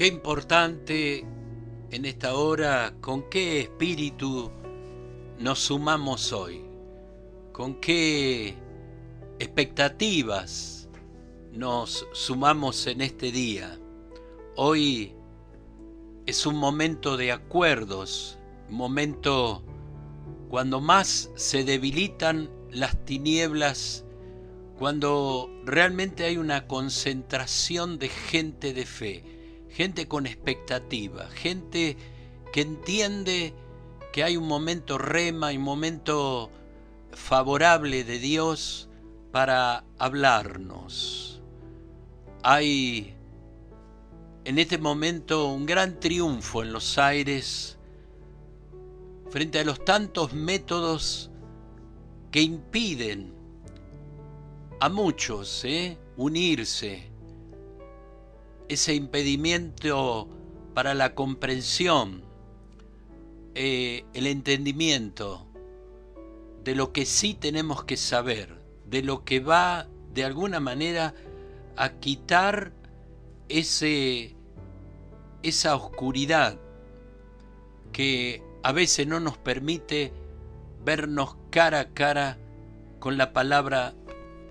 Qué importante en esta hora, con qué espíritu nos sumamos hoy, con qué expectativas nos sumamos en este día. Hoy es un momento de acuerdos, un momento cuando más se debilitan las tinieblas, cuando realmente hay una concentración de gente de fe, gente con expectativa, gente que entiende que hay un momento rema y un momento favorable de Dios para hablarnos. Hay en este momento un gran triunfo en los aires frente a los tantos métodos que impiden a muchos unirse. Ese impedimento para la comprensión, el entendimiento de lo que sí tenemos que saber, de lo que va de alguna manera a quitar esa oscuridad que a veces no nos permite vernos cara a cara con la palabra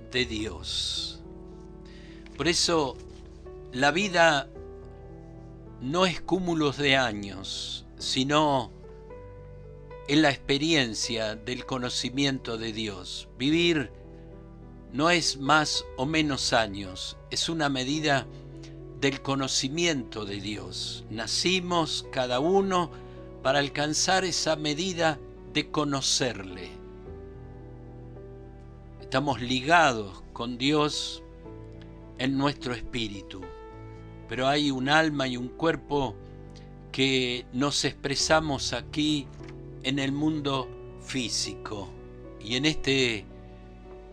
de Dios. Por eso la vida no es cúmulos de años, sino es la experiencia del conocimiento de Dios. Vivir no es más o menos años, es una medida del conocimiento de Dios. Nacimos cada uno para alcanzar esa medida de conocerle. Estamos ligados con Dios en nuestro espíritu, pero hay un alma y un cuerpo que nos expresamos aquí en el mundo físico, y en este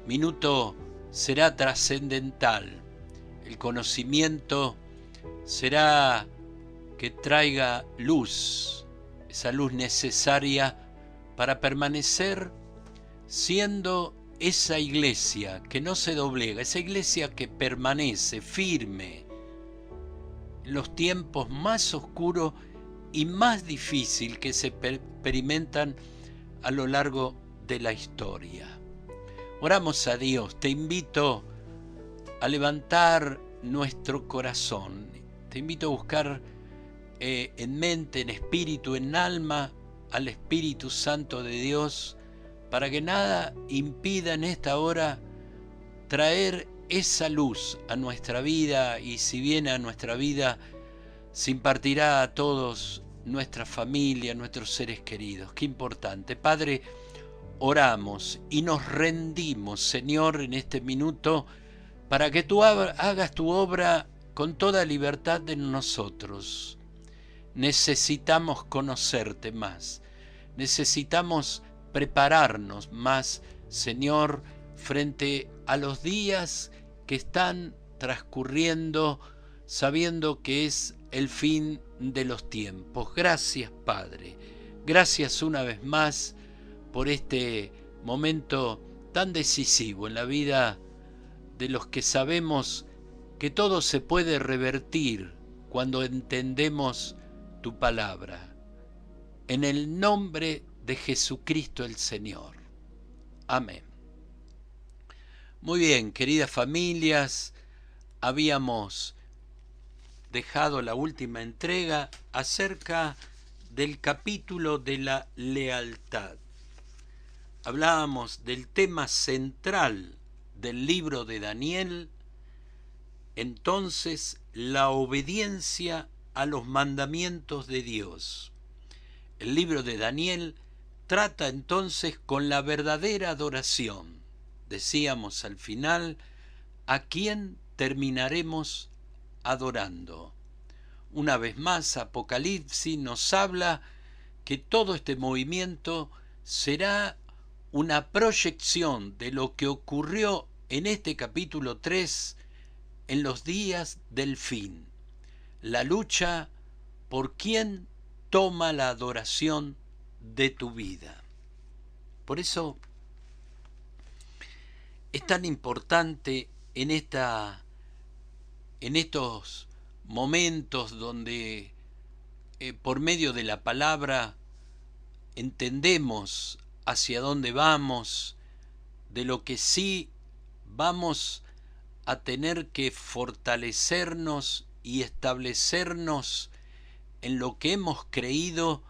minuto será trascendental. El conocimiento será que traiga luz, esa luz necesaria para permanecer siendo esa iglesia que no se doblega, esa iglesia que permanece firme en los tiempos más oscuros y más difíciles que se experimentan a lo largo de la historia. Oramos a Dios. Te invito a levantar nuestro corazón. Te invito a buscar en mente, en espíritu, en alma, al Espíritu Santo de Dios, para que nada impida en esta hora traer esa luz a nuestra vida, y si viene a nuestra vida, se impartirá a todos, nuestra familia, nuestros seres queridos. Qué importante. Padre, oramos y nos rendimos, Señor, en este minuto, para que tú hagas tu obra con toda libertad en nosotros. Necesitamos conocerte más, necesitamos prepararnos más, Señor, frente a los días que están transcurriendo, sabiendo que es el fin de los tiempos. Gracias, Padre. Gracias una vez más por este momento tan decisivo en la vida de los que sabemos que todo se puede revertir cuando entendemos tu palabra. En el nombre de Jesucristo el Señor. Amén. Muy bien, queridas familias, habíamos dejado la última entrega acerca del capítulo de la lealtad. Hablábamos del tema central del libro de Daniel, entonces la obediencia a los mandamientos de Dios. El libro de Daniel trata entonces con la verdadera adoración. Decíamos al final, ¿a quién terminaremos adorando? Una vez más, Apocalipsis nos habla que todo este movimiento será una proyección de lo que ocurrió en este capítulo 3 en los días del fin. La lucha por quién toma la adoración de tu vida. Por eso es tan importante en estos momentos donde por medio de la palabra entendemos hacia dónde vamos, de lo que sí vamos a tener que fortalecernos y establecernos en lo que hemos creído,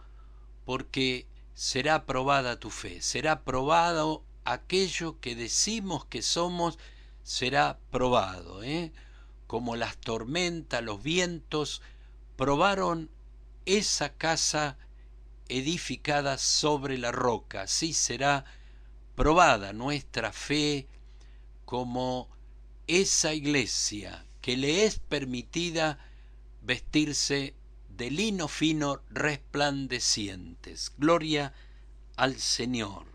porque será probada tu fe, será probado aquello que decimos que somos, será probado, como las tormentas, los vientos, probaron esa casa edificada sobre la roca. Así será probada nuestra fe como esa iglesia que le es permitida vestirse de lino fino resplandecientes. Gloria al Señor.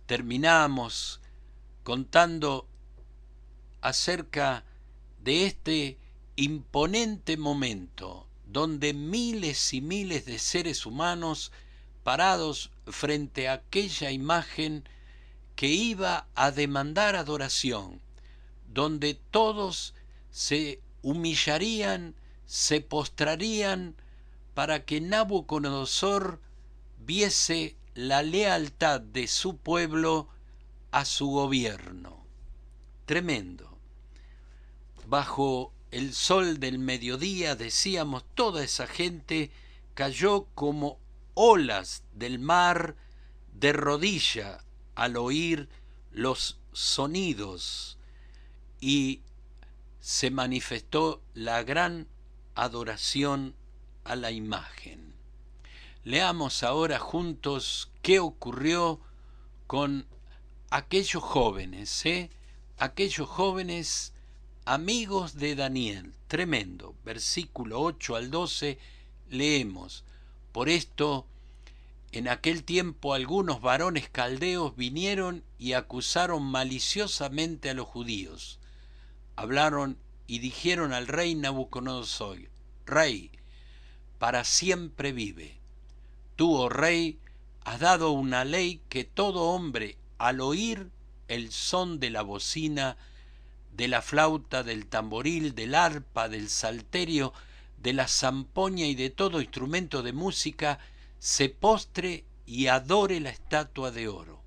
Terminamos contando acerca de este imponente momento donde miles y miles de seres humanos parados frente a aquella imagen que iba a demandar adoración, donde todos se humillarían, se postrarían para que Nabucodonosor viese la lealtad de su pueblo a su gobierno. Tremendo. Bajo el sol del mediodía, decíamos, toda esa gente cayó como olas del mar de rodilla al oír los sonidos, y se manifestó la gran adoración a la imagen. Leamos ahora juntos qué ocurrió con aquellos jóvenes, aquellos jóvenes amigos de Daniel. Tremendo. Versículo 8 al 12 leemos: por esto, en aquel tiempo algunos varones caldeos vinieron y acusaron maliciosamente a los judíos. Hablaron y dijeron al rey Nabucodonosor: Rey, para siempre vive. Tú, oh rey, has dado una ley que todo hombre, al oír el son de la bocina, de la flauta, del tamboril, del arpa, del salterio, de la zampoña y de todo instrumento de música, se postre y adore la estatua de oro.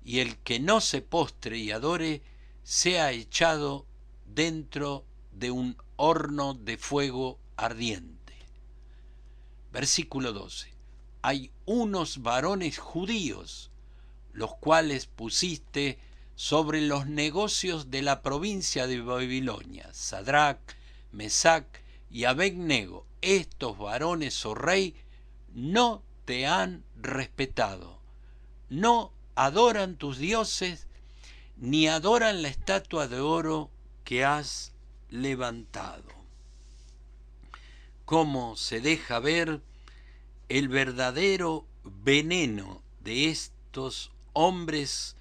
Y el que no se postre y adore, sea echado dentro de un horno de fuego ardiente. Versículo 12. Hay unos varones judíos, los cuales pusiste sobre los negocios de la provincia de Babilonia, Sadrac, Mesac y Abed-nego. Estos varones, oh rey, no te han respetado, no adoran tus dioses, ni adoran la estatua de oro que has levantado. Cómo se deja ver el verdadero veneno de estos hombres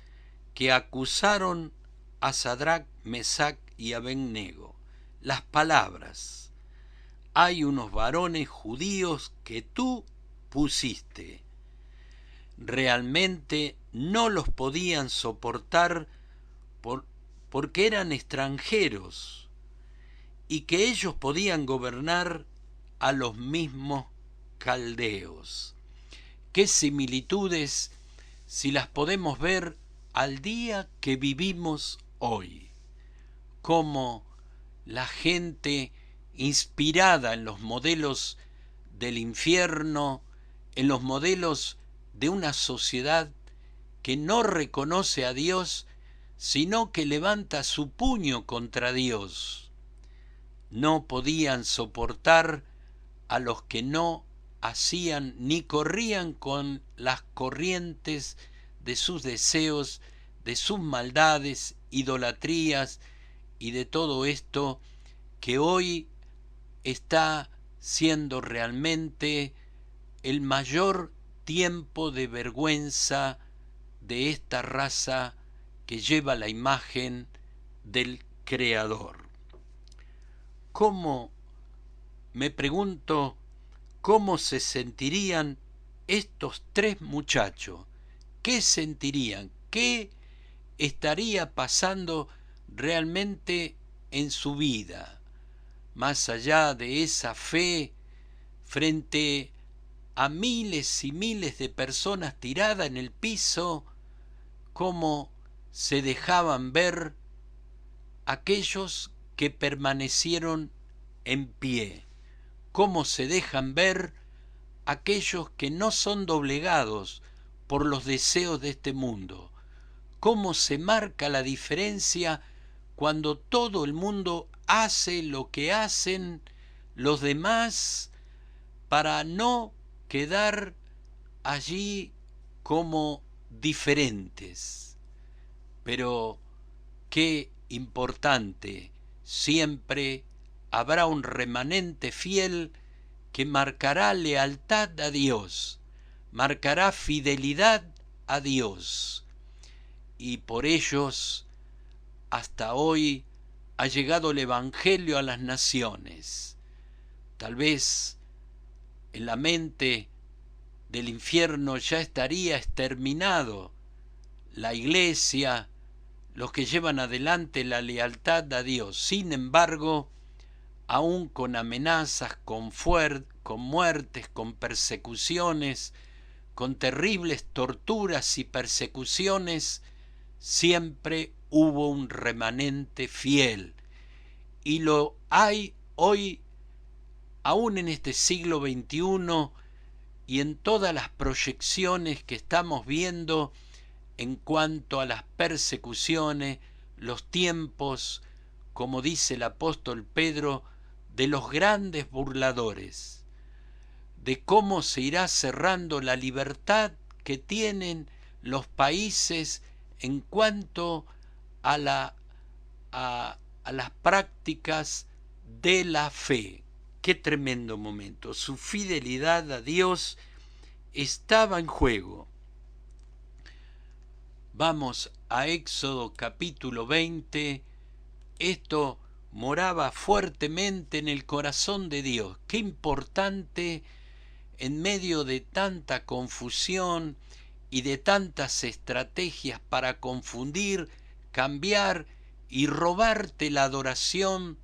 que acusaron a Sadrac, Mesac y Abed-nego. Las palabras: hay unos varones judíos que tú pusiste. Realmente no los podían soportar porque eran extranjeros y que ellos podían gobernar a los mismos caldeos. Qué similitudes, si las podemos ver al día que vivimos hoy. Cómo la gente inspirada en los modelos del infierno, en los modelos de una sociedad que no reconoce a Dios, sino que levanta su puño contra Dios. No podían soportar a los que no hacían ni corrían con las corrientes de sus deseos, de sus maldades, idolatrías y de todo esto que hoy está siendo realmente el mayor tiempo de vergüenza de esta raza que lleva la imagen del Creador. ¿Cómo, me pregunto, cómo se sentirían estos tres muchachos? ¿Qué sentirían? ¿Qué estaría pasando realmente en su vida? más allá de esa fe, frente a miles y miles de personas tiradas en el piso, cómo se dejaban ver aquellos que permanecieron en pie, cómo se dejan ver aquellos que no son doblegados por los deseos de este mundo, cómo se marca la diferencia cuando todo el mundo hace lo que hacen los demás para no quedar allí como diferentes. Pero qué importante, siempre habrá un remanente fiel que marcará lealtad a Dios, marcará fidelidad a Dios. Y por ellos hasta hoy ha llegado el Evangelio a las naciones. Tal vez en la mente del infierno ya estaría exterminado la iglesia, los que llevan adelante la lealtad a Dios. Sin embargo, aún con amenazas, con muertes, con persecuciones, con terribles torturas y persecuciones, siempre hubo un remanente fiel. Y lo hay hoy, aún en este siglo XXI, y en todas las proyecciones que estamos viendo en cuanto a las persecuciones, los tiempos, como dice el apóstol Pedro, de los grandes burladores, de cómo se irá cerrando la libertad que tienen los países en cuanto a las prácticas de la fe. Qué tremendo momento. Su fidelidad a Dios estaba en juego. Vamos a Éxodo capítulo 20. Esto moraba fuertemente en el corazón de Dios. Qué importante en medio de tanta confusión y de tantas estrategias para confundir, cambiar y robarte la adoración,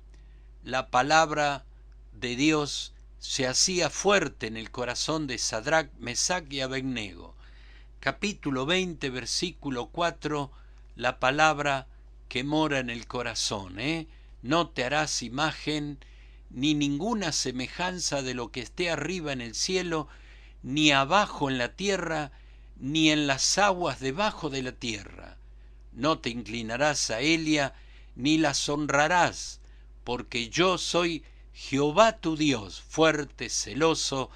la palabra de Dios se hacía fuerte en el corazón de Sadrac, Mesac y Abednego. Capítulo 20, versículo 4, la palabra que mora en el corazón. No te harás imagen ni ninguna semejanza de lo que esté arriba en el cielo, ni abajo en la tierra, ni en las aguas debajo de la tierra. No te inclinarás a Elia, ni las honrarás, porque yo soy Jehová tu Dios, fuerte, celoso,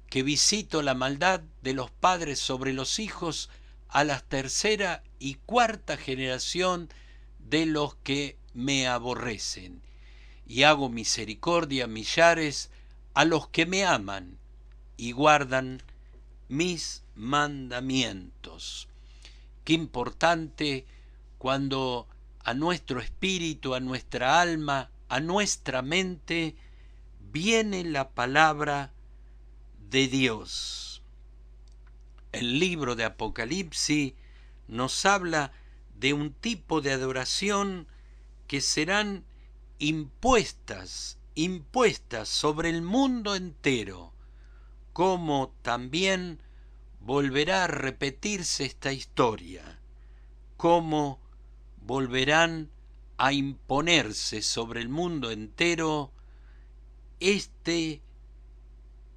que visito la maldad de los padres sobre los hijos a la tercera y cuarta generación de los que me aborrecen, y hago misericordia a millares a los que me aman y guardan mis mandamientos. Qué importante cuando a nuestro espíritu, a nuestra alma, a nuestra mente viene la palabra de Dios. El libro de Apocalipsis nos habla de un tipo de adoración que serán impuestas sobre el mundo entero, como también volverá a repetirse esta historia, cómo volverán a imponerse sobre el mundo entero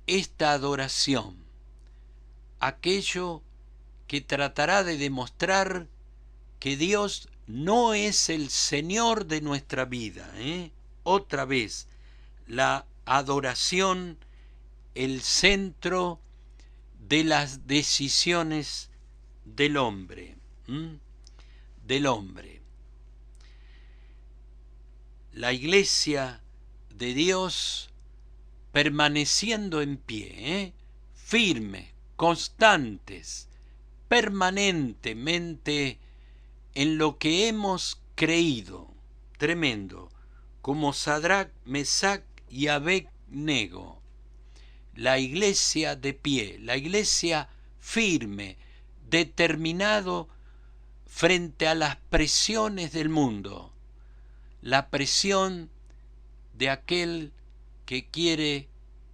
esta adoración, aquello que tratará de demostrar que Dios no es el Señor de nuestra vida. Otra vez, la adoración, el centro de las decisiones del hombre. La iglesia de Dios permaneciendo en pie, firmes, constantes, permanentemente en lo que hemos creído. Tremendo, como Sadrac, Mesac y Abednego. La iglesia de pie, la iglesia firme, determinado frente a las presiones del mundo. La presión de aquel que quiere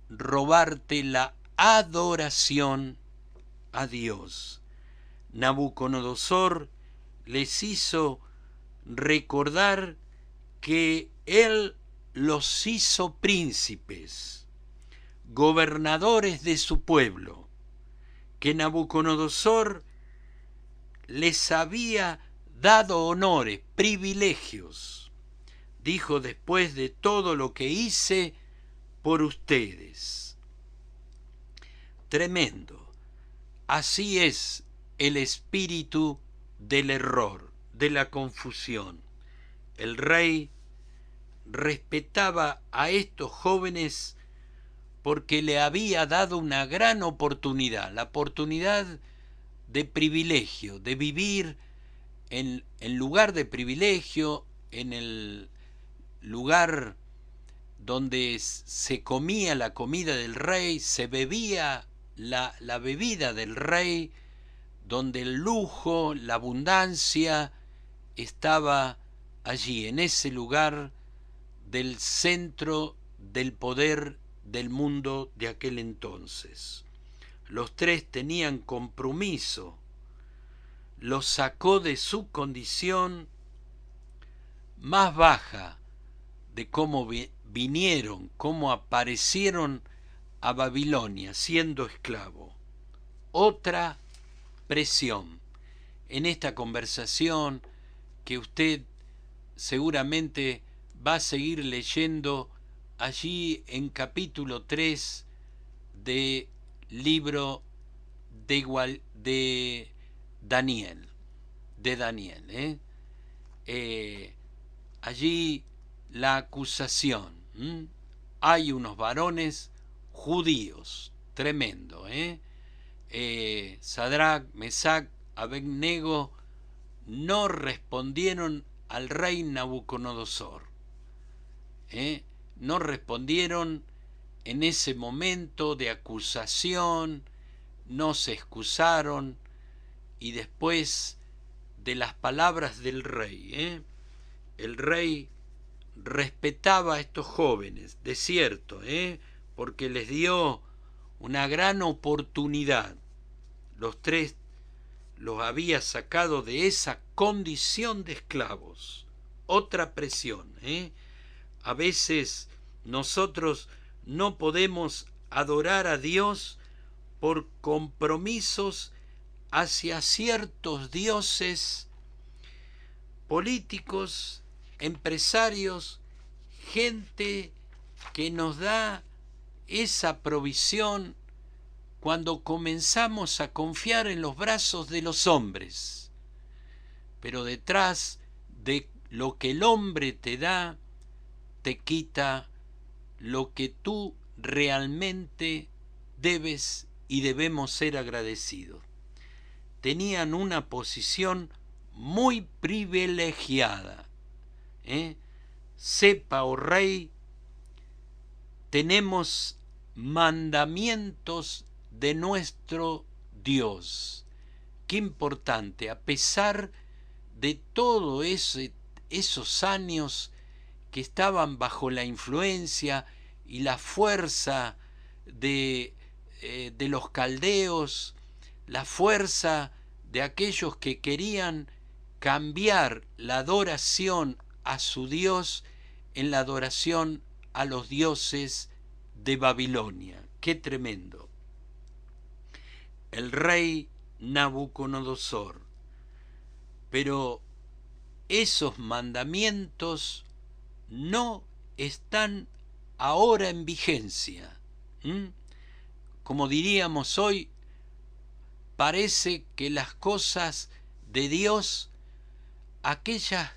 robarte la adoración a Dios. Nabucodonosor les hizo recordar que él los hizo príncipes, gobernadores de su pueblo, que Nabucodonosor les había dado honores, privilegios. Dijo: después de todo lo que hice por ustedes. Tremendo. Así es el espíritu del error, de la confusión. El rey respetaba a estos jóvenes porque le había dado una gran oportunidad, la oportunidad de privilegio, de vivir en lugar de privilegio, en el lugar donde se comía la comida del rey, se bebía la bebida del rey, donde el lujo, la abundancia estaba allí, en ese lugar del centro del poder del mundo de aquel entonces. Los tres tenían compromiso, los sacó de su condición más baja, de cómo vinieron, cómo aparecieron a Babilonia siendo esclavo. Otra presión. En esta conversación que usted seguramente va a seguir leyendo allí en capítulo 3 de libro de Daniel. Allí la acusación. Hay unos varones judíos, tremendo. Sadrac, Mesac, Abednego no respondieron al rey Nabucodonosor. No respondieron en ese momento de acusación, no se excusaron, y después de las palabras del rey, el rey respetaba a estos jóvenes, de cierto, porque les dio una gran oportunidad. Los tres los había sacado de esa condición de esclavos. Otra presión. A veces nosotros no podemos adorar a Dios por compromisos hacia ciertos dioses políticos, empresarios, gente que nos da esa provisión cuando comenzamos a confiar en los brazos de los hombres. Pero detrás de lo que el hombre te da, te quita lo que tú realmente debes y debemos ser agradecidos. Tenían una posición muy privilegiada. Sepa, oh rey, tenemos mandamientos de nuestro Dios. Qué importante, a pesar de todo esos años que estaban bajo la influencia y la fuerza de los caldeos, la fuerza de aquellos que querían cambiar la adoración a su Dios en la adoración a los dioses de Babilonia. ¡Qué tremendo! El rey Nabucodonosor. Pero esos mandamientos no están ahora en vigencia. Como diríamos hoy, parece que las cosas de Dios, aquella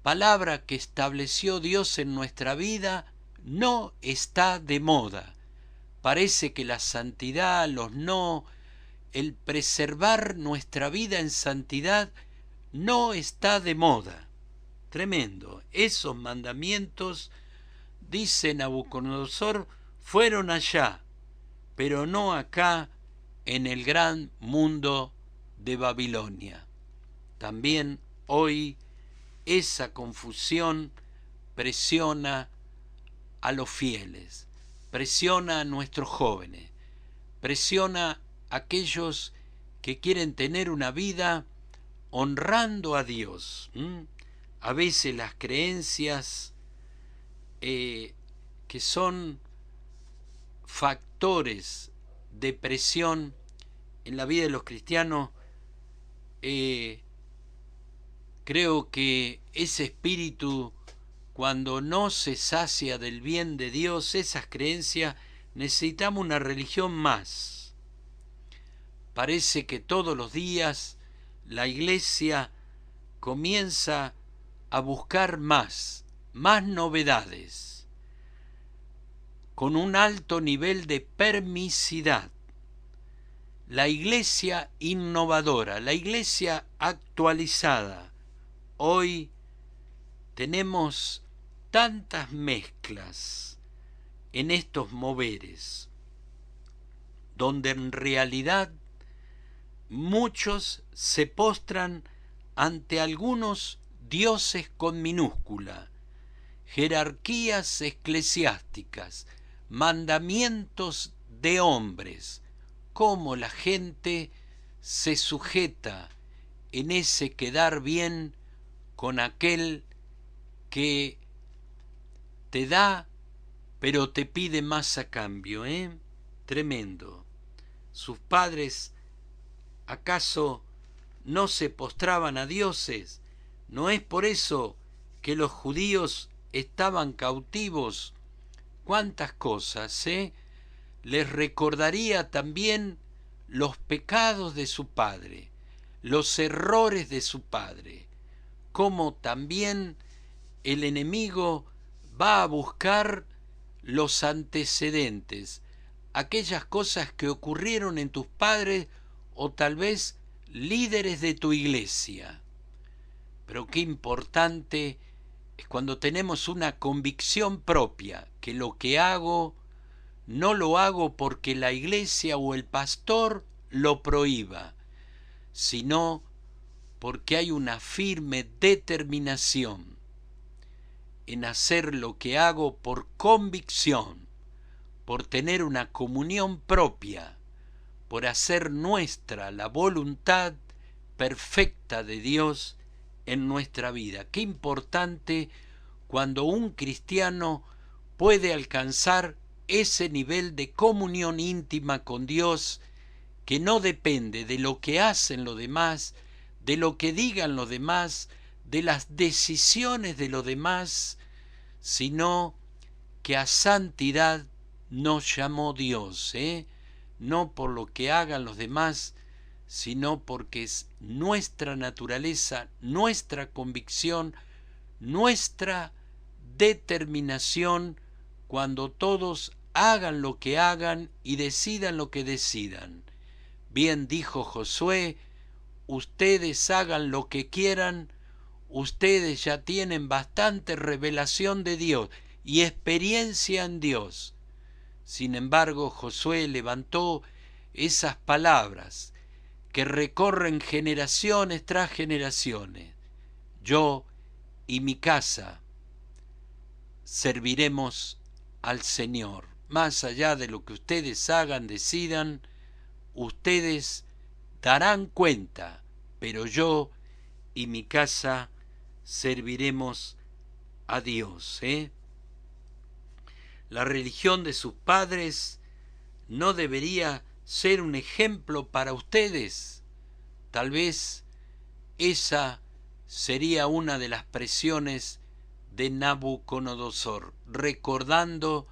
palabra que estableció Dios en nuestra vida, no está de moda. Parece que la santidad, el preservar nuestra vida en santidad no está de moda. Tremendo. Esos mandamientos, dice Nabucodonosor, fueron allá, pero no acá en el gran mundo de Babilonia. También hoy esa confusión presiona a los fieles, presiona a nuestros jóvenes, presiona a aquellos que quieren tener una vida honrando a Dios. A veces las creencias que son factores de presión en la vida de los cristianos, creo que ese espíritu, cuando no se sacia del bien de Dios, esas creencias, necesitamos una religión más. Parece que todos los días la iglesia comienza a buscar más novedades, con un alto nivel de permisidad. La iglesia innovadora, la iglesia actualizada. Hoy tenemos tantas mezclas en estos moveres, donde en realidad muchos se postran ante algunos dioses con minúscula, jerarquías eclesiásticas, mandamientos de hombres. Cómo la gente se sujeta en ese quedar bien con aquel que te da, pero te pide más a cambio, Tremendo. Sus padres, ¿acaso no se postraban a dioses? ¿No es por eso que los judíos estaban cautivos? ¿Cuántas cosas, Les recordaría también los pecados de su padre, los errores de su padre, cómo también el enemigo va a buscar los antecedentes, aquellas cosas que ocurrieron en tus padres o tal vez líderes de tu iglesia. Pero qué importante es cuando tenemos una convicción propia, que lo que hago no lo hago porque la iglesia o el pastor lo prohíba, sino porque hay una firme determinación en hacer lo que hago por convicción, por tener una comunión propia, por hacer nuestra la voluntad perfecta de Dios en nuestra vida. Qué importante cuando un cristiano puede alcanzar ese nivel de comunión íntima con Dios, que no depende de lo que hacen los demás, de lo que digan los demás, de las decisiones de los demás, sino que a santidad nos llamó Dios, no por lo que hagan los demás, sino porque es nuestra naturaleza, nuestra convicción, nuestra determinación, cuando todos hagan lo que hagan y decidan lo que decidan. Bien dijo Josué, ustedes hagan lo que quieran, ustedes ya tienen bastante revelación de Dios y experiencia en Dios. Sin embargo, Josué levantó esas palabras que recorren generaciones tras generaciones. Yo y mi casa serviremos al Señor. Más allá de lo que ustedes hagan, decidan, ustedes darán cuenta, pero yo y mi casa serviremos a Dios. La religión de sus padres no debería ser un ejemplo para ustedes. Tal vez esa sería una de las presiones de Nabucodonosor, recordando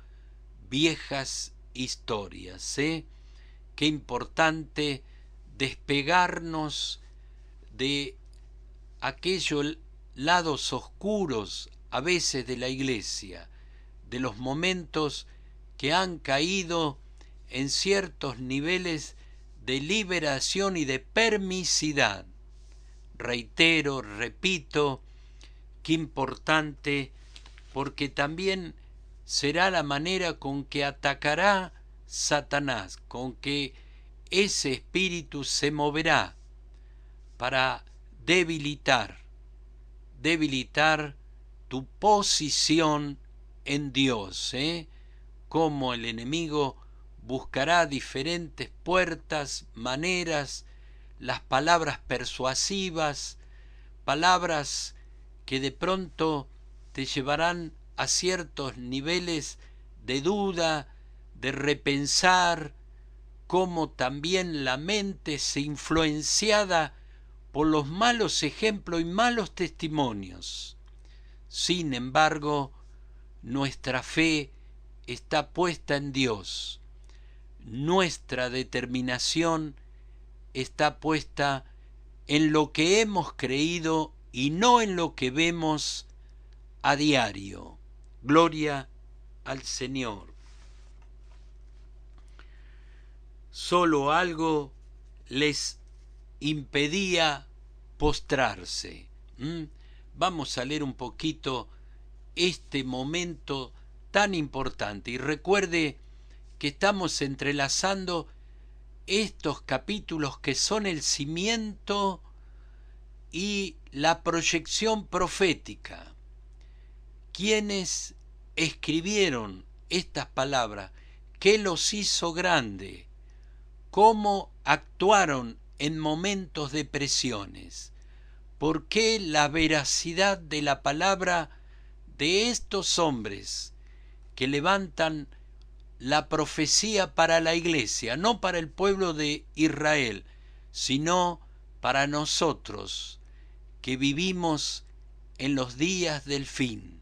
viejas historias. Qué importante despegarnos de aquellos lados oscuros a veces de la iglesia, de los momentos que han caído en ciertos niveles de liberación y de permisidad. Reitero, repito, qué importante, porque también será la manera con que atacará Satanás, con que ese espíritu se moverá para debilitar tu posición en Dios, cómo el enemigo buscará diferentes puertas, maneras, las palabras persuasivas, palabras que de pronto te llevarán a ciertos niveles de duda, de repensar, cómo también la mente se influenciada por los malos ejemplos y malos testimonios. Sin embargo, nuestra fe está puesta en Dios. Nuestra determinación está puesta en lo que hemos creído y no en lo que vemos a diario. Gloria al Señor. Solo algo les impedía postrarse. Vamos a leer un poquito este momento tan importante y recuerde que estamos entrelazando estos capítulos que son el cimiento y la proyección profética. ¿Quiénes escribieron estas palabras? ¿Qué los hizo grande? ¿Cómo actuaron en momentos de presiones? ¿Por qué la veracidad de la palabra de estos hombres que levantan la profecía para la iglesia, no para el pueblo de Israel, sino para nosotros que vivimos en los días del fin?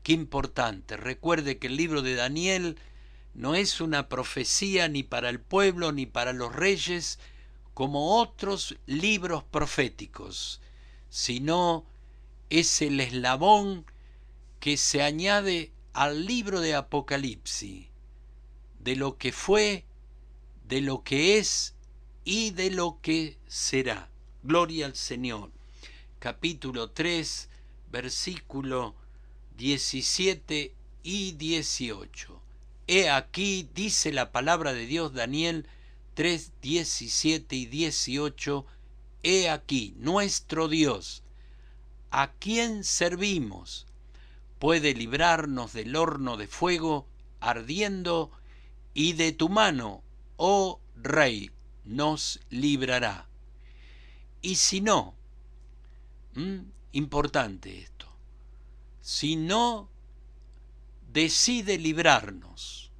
Qué importante. Recuerde que el libro de Daniel no es una profecía ni para el pueblo ni para los reyes como otros libros proféticos, sino es el eslabón que se añade al libro de Apocalipsis, de lo que fue, de lo que es y de lo que será. Gloria al Señor. Capítulo 3, versículo 17 y 18. He aquí, dice la palabra de Dios, Daniel 3, 17 y 18, he aquí, nuestro Dios, a quien servimos, puede librarnos del horno de fuego ardiendo, y de tu mano, oh Rey, nos librará. Y si no, importante esto, si no decide librarnos,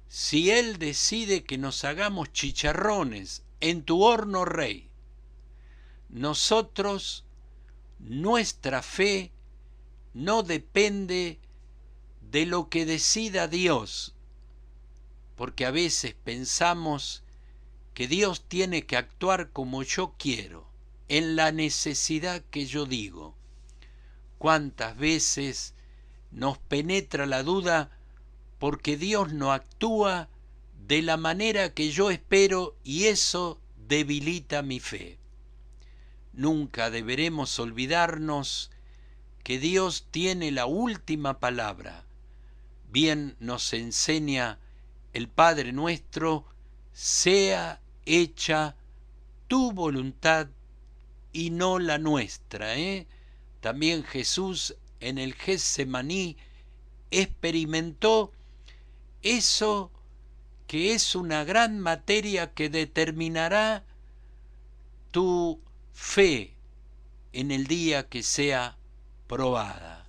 si Él decide que nos hagamos chicharrones en tu horno, Rey, nosotros, nuestra fe no depende de lo que decida Dios, porque a veces pensamos que Dios tiene que actuar como yo quiero, en la necesidad que yo digo. ¿Cuántas veces nos penetra la duda porque Dios no actúa de la manera que yo espero y eso debilita mi fe? Nunca deberemos olvidarnos que Dios tiene la última palabra. Bien nos enseña el Padre nuestro: sea hecha tu voluntad y no la nuestra. También Jesús en el Getsemaní experimentó eso que es una gran materia que determinará tu fe en el día que sea probada,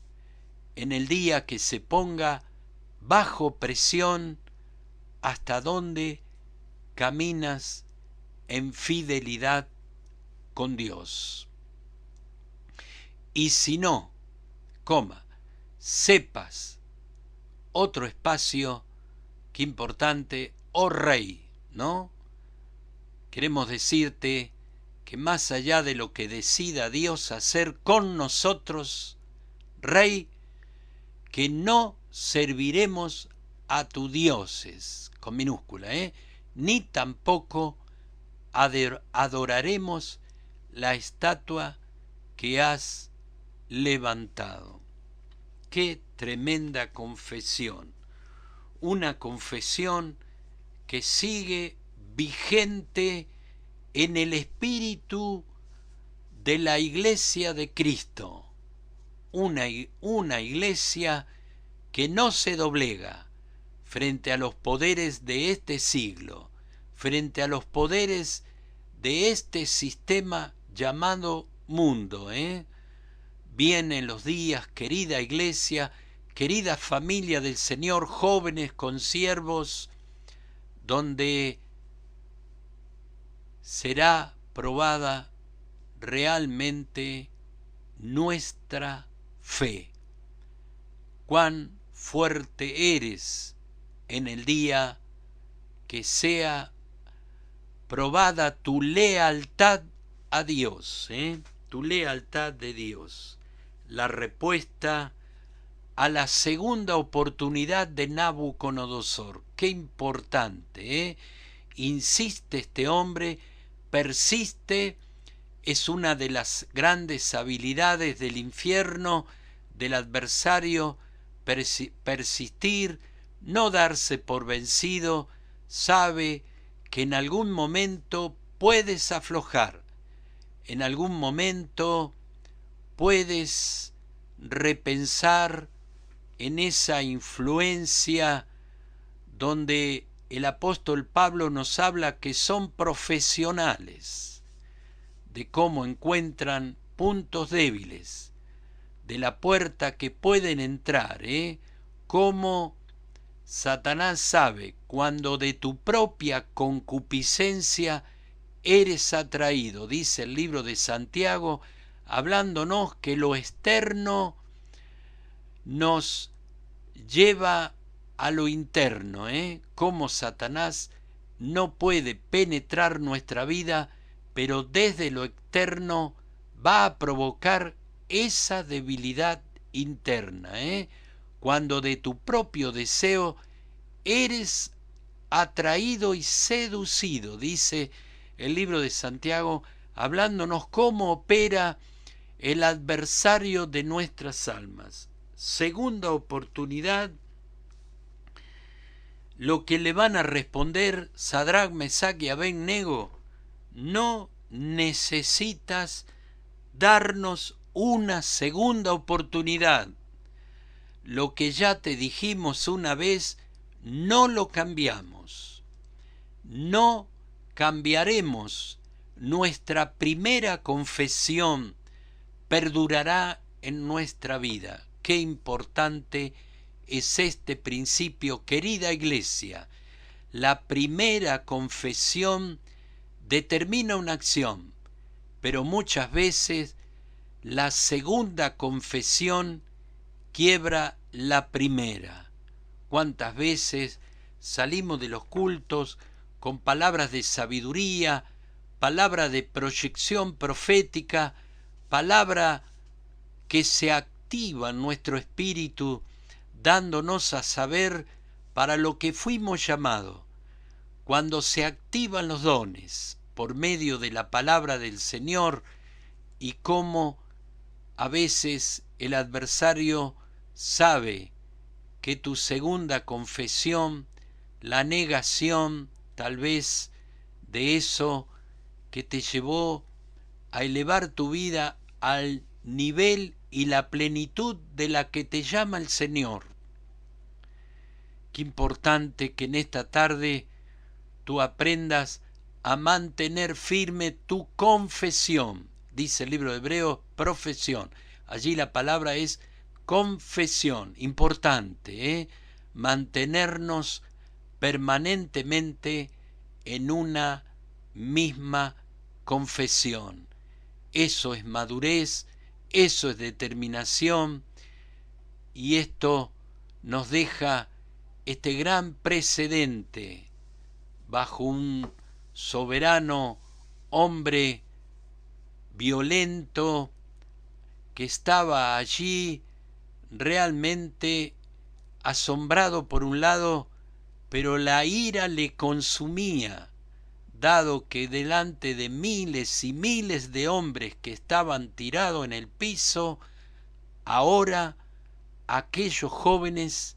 en el día que se ponga bajo presión, hasta donde caminas en fidelidad con Dios. Y si no, sepas, otro espacio que importante, oh Rey, ¿no? Queremos decirte que más allá de lo que decida Dios hacer con nosotros, Rey, que no serviremos a tus dioses, con minúscula, ni tampoco adoraremos la estatua que has levantado. Qué tremenda confesión. Una confesión que sigue vigente en el espíritu de la Iglesia de Cristo. Una iglesia que no se doblega frente a los poderes de este siglo, frente a los poderes de este sistema llamado mundo. Vienen los días, querida iglesia, querida familia del Señor, jóvenes consiervos, donde será probada realmente nuestra fe. Cuán fuerte eres en el día que sea probada tu lealtad a Dios, tu lealtad de Dios. La respuesta a la segunda oportunidad de Nabucodonosor. Qué importante, insiste este hombre, persiste, es una de las grandes habilidades del infierno, del adversario, persistir, no darse por vencido, sabe que en algún momento puedes aflojar, en algún momento puedes repensar en esa influencia donde el apóstol Pablo nos habla que son profesionales de cómo encuentran puntos débiles, de la puerta que pueden entrar, cómo Satanás sabe cuando de tu propia concupiscencia eres atraído, dice el libro de Santiago, hablándonos que lo externo nos lleva a lo interno, cómo Satanás no puede penetrar nuestra vida, pero desde lo externo va a provocar esa debilidad interna, cuando de tu propio deseo eres atraído y seducido, dice el libro de Santiago, hablándonos cómo opera el adversario de nuestras almas. Segunda oportunidad, lo que le van a responder Sadrac, Mesac y Abed-Nego: no necesitas darnos una segunda oportunidad. Lo que ya te dijimos una vez, no lo cambiamos. No cambiaremos. Nuestra primera confesión perdurará en nuestra vida. Qué importante es este principio, querida iglesia. La primera confesión determina una acción, pero muchas veces la segunda confesión quiebra la primera. ¿Cuántas veces salimos de los cultos con palabras de sabiduría, palabra de proyección profética, palabra que se activa en nuestro espíritu, dándonos a saber para lo que fuimos llamados? Cuando se activan los dones por medio de la palabra del Señor, y cómo a veces el adversario sabe que tu segunda confesión, la negación tal vez de eso que te llevó a elevar tu vida al nivel y la plenitud de la que te llama el Señor. Qué importante que en esta tarde tú aprendas a mantener firme tu confesión. Dice el libro de Hebreos, profesión. Allí la palabra es confesión. Importante, mantenernos permanentemente en una misma confesión. Eso es madurez, eso es determinación, y esto nos deja este gran precedente bajo un soberano hombre violento que estaba allí realmente asombrado por un lado, pero la ira le consumía, dado que delante de miles y miles de hombres que estaban tirados en el piso, ahora aquellos jóvenes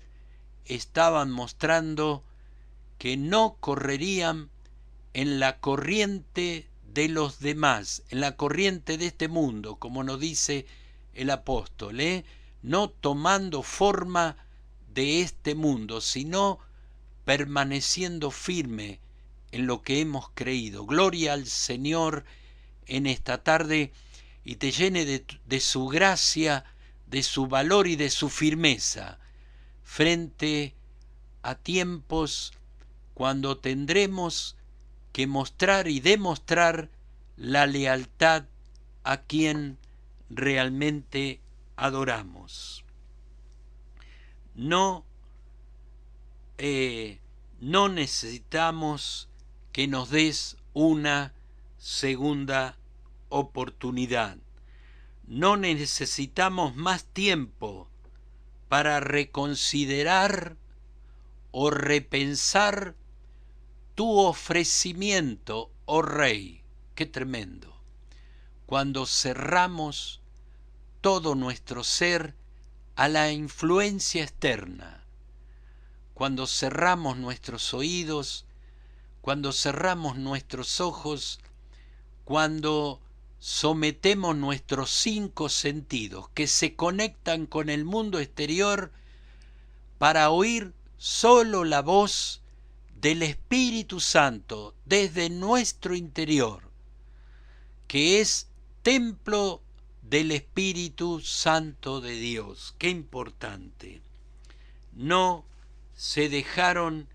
estaban mostrando que no correrían en la corriente de los demás, en la corriente de este mundo, como nos dice el apóstol, no tomando forma de este mundo, sino permaneciendo firme en lo que hemos creído. Gloria al Señor en esta tarde y te llene de su gracia, de su valor y de su firmeza frente a tiempos cuando tendremos que mostrar y demostrar la lealtad a quien realmente adoramos. No necesitamos que nos des una segunda oportunidad. No necesitamos más tiempo para reconsiderar o repensar tu ofrecimiento, oh Rey. ¡Qué tremendo! Cuando cerramos todo nuestro ser a la influencia externa, cuando cerramos nuestros oídos, cuando cerramos nuestros ojos, cuando sometemos nuestros 5 sentidos que se conectan con el mundo exterior para oír solo la voz del Espíritu Santo desde nuestro interior, que es templo del Espíritu Santo de Dios. ¡Qué importante! No se dejaron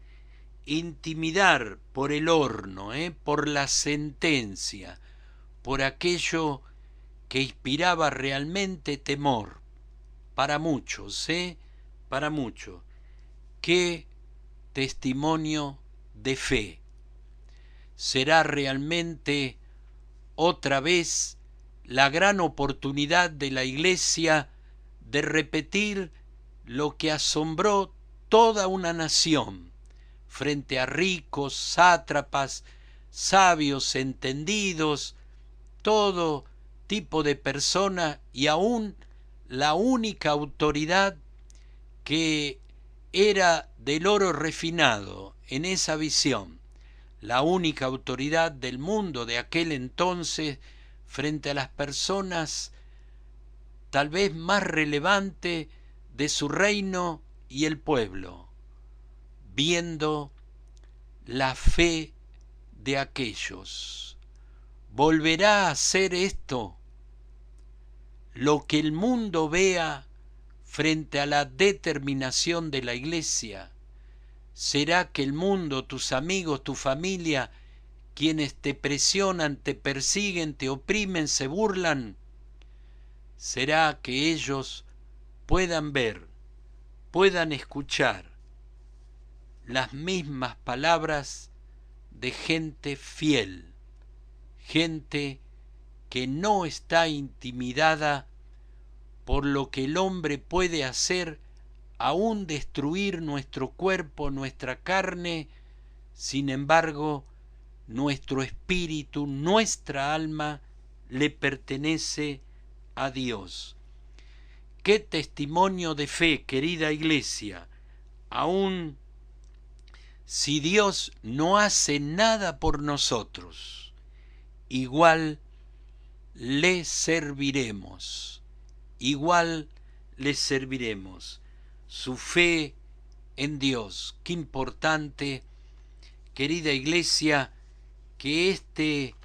intimidar por el horno, por la sentencia, por aquello que inspiraba realmente temor. Para muchos, para muchos. ¡Qué testimonio de fe! Será realmente otra vez la gran oportunidad de la Iglesia de repetir lo que asombró toda una nación frente a ricos, sátrapas, sabios, entendidos, todo tipo de persona y aún la única autoridad que era del oro refinado en esa visión, la única autoridad del mundo de aquel entonces frente a las personas tal vez más relevante de su reino y el pueblo, viendo la fe de aquellos. ¿Volverá a ser esto lo que el mundo vea frente a la determinación de la Iglesia? ¿Será que el mundo, tus amigos, tu familia, quienes te presionan, te persiguen, te oprimen, se burlan? ¿Será que ellos puedan ver, puedan escuchar las mismas palabras de gente fiel, gente que no está intimidada por lo que el hombre puede hacer, aún destruir nuestro cuerpo, nuestra carne? Sin embargo, nuestro espíritu, nuestra alma, le pertenece a Dios. ¡Qué testimonio de fe, querida Iglesia! Aún si Dios no hace nada por nosotros, igual le serviremos, igual le serviremos. Su fe en Dios. Qué importante, querida Iglesia, que este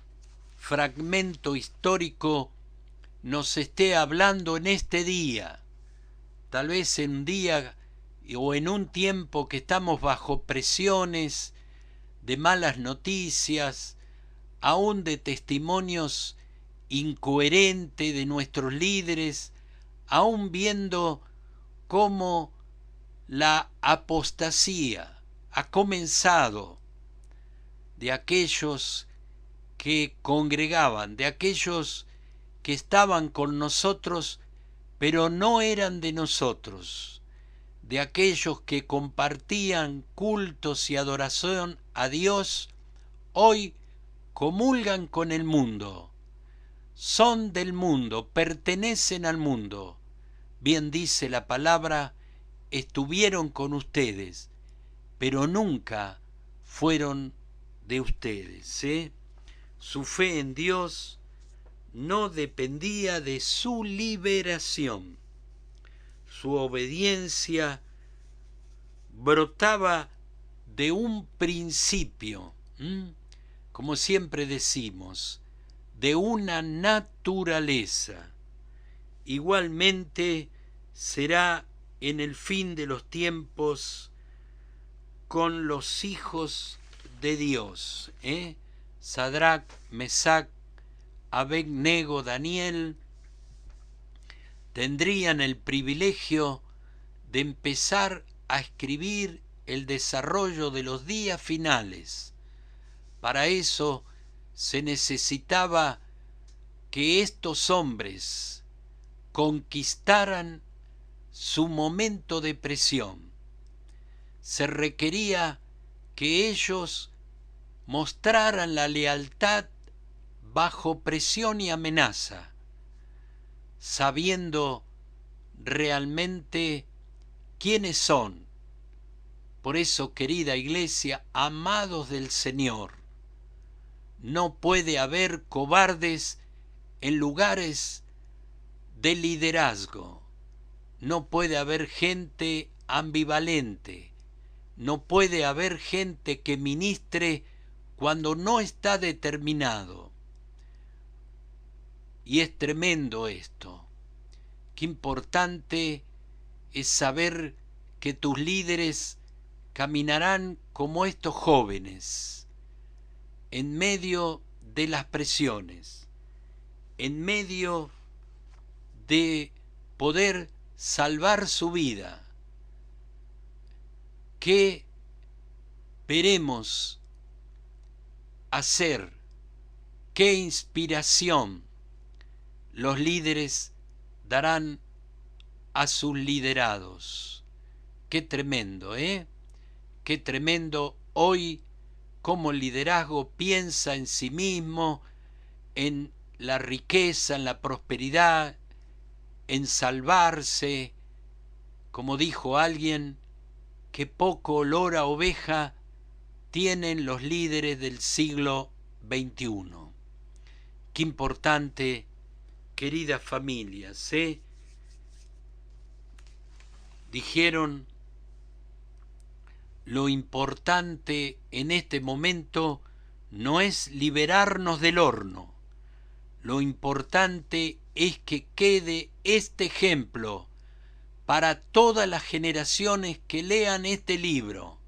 fragmento histórico nos esté hablando en este día, tal vez en un día o en un tiempo que estamos bajo presiones de malas noticias, aún de testimonios incoherentes de nuestros líderes, aún viendo cómo la apostasía ha comenzado de aquellos que congregaban, de aquellos que estaban con nosotros, pero no eran de nosotros, de aquellos que compartían cultos y adoración a Dios, hoy comulgan con el mundo, son del mundo, pertenecen al mundo. Bien dice la palabra, estuvieron con ustedes, pero nunca fueron de ustedes. Su fe en Dios no dependía de su liberación. Su obediencia brotaba de un principio, como siempre decimos, de una naturaleza. Igualmente será en el fin de los tiempos con los hijos de Dios, Sadrac, Mesac, Abed-Nego, Daniel, tendrían el privilegio de empezar a escribir el desarrollo de los días finales. Para eso se necesitaba que estos hombres conquistaran su momento de presión. Se requería que ellos mostraran la lealtad bajo presión y amenaza, sabiendo realmente quiénes son. Por eso, querida iglesia, amados del Señor, no puede haber cobardes en lugares de liderazgo. No puede haber gente ambivalente. No puede haber gente que ministre cuando no está determinado. Y es tremendo esto. Qué importante es saber que tus líderes caminarán como estos jóvenes, en medio de las presiones, en medio de poder salvar su vida. ¿Qué veremos hacer? ¿Qué inspiración los líderes darán a sus liderados? Qué tremendo, Qué tremendo hoy cómo el liderazgo piensa en sí mismo, en la riqueza, en la prosperidad, en salvarse. Como dijo alguien, qué poco olor a oveja tienen los líderes del siglo XXI. Qué importante, queridas familias, dijeron, lo importante en este momento no es liberarnos del horno. Lo importante es que quede este ejemplo para todas las generaciones que lean este libro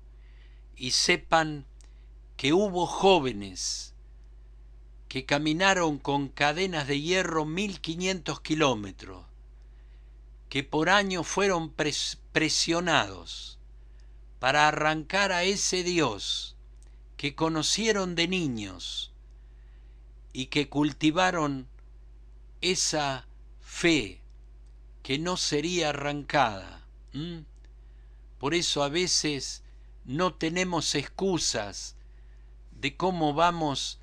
y sepan que hubo jóvenes que caminaron con cadenas de hierro 1500 kilómetros, que por años fueron presionados para arrancar a ese Dios que conocieron de niños y que cultivaron esa fe que no sería arrancada. Por eso a veces no tenemos excusas de cómo vamos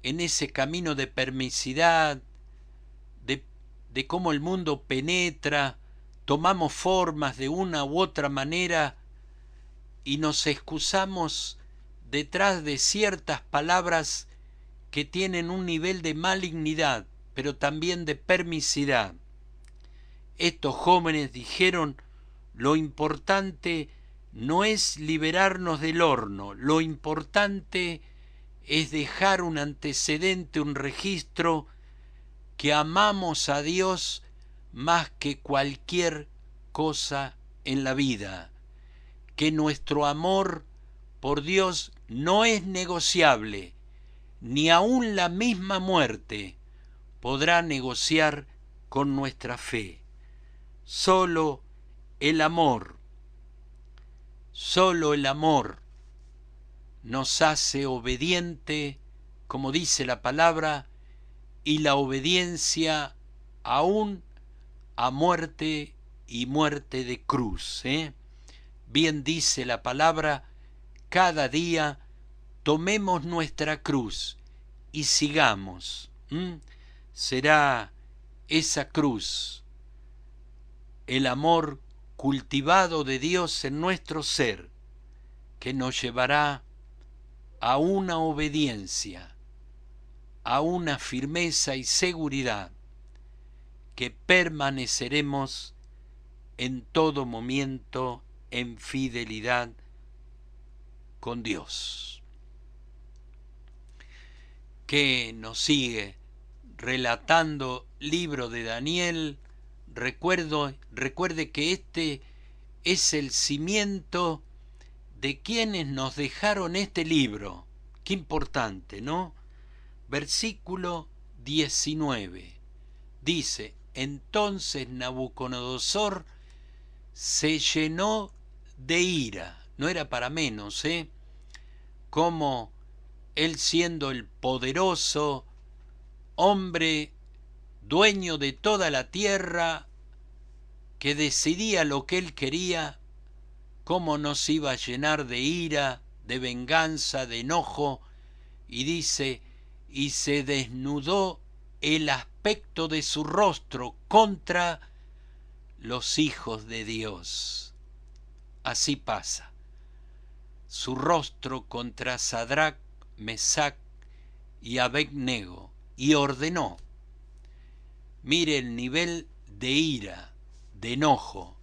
en ese camino de permisidad, de cómo el mundo penetra, tomamos formas de una u otra manera y nos excusamos detrás de ciertas palabras que tienen un nivel de malignidad, pero también de permisidad. Estos jóvenes dijeron, lo importante no es liberarnos del horno, lo importante es dejar un antecedente, un registro, que amamos a Dios más que cualquier cosa en la vida, que nuestro amor por Dios no es negociable, ni aun la misma muerte podrá negociar con nuestra fe. Solo el amor nos hace obediente, como dice la palabra, y la obediencia aún a muerte y muerte de cruz. Bien dice la palabra, cada día tomemos nuestra cruz y sigamos. Será esa cruz, el amor cultivado de Dios en nuestro ser, que nos llevará a una obediencia, a una firmeza y seguridad, que permaneceremos en todo momento en fidelidad con Dios. Que nos sigue relatando libro de Daniel. Recuerde que este es el cimiento de quienes nos dejaron este libro. Qué importante, ¿no? Versículo 19. Dice: entonces Nabucodonosor se llenó de ira. No era para menos, como él, siendo el poderoso hombre, dueño de toda la tierra, que decidía lo que él quería, cómo no se iba a llenar de ira, de venganza, de enojo. Y dice: y se desnudó el aspecto de su rostro contra los hijos de Dios. Así pasa. Su rostro contra Sadrac, Mesac y Abednego, y ordenó. Mire el nivel de ira, de enojo.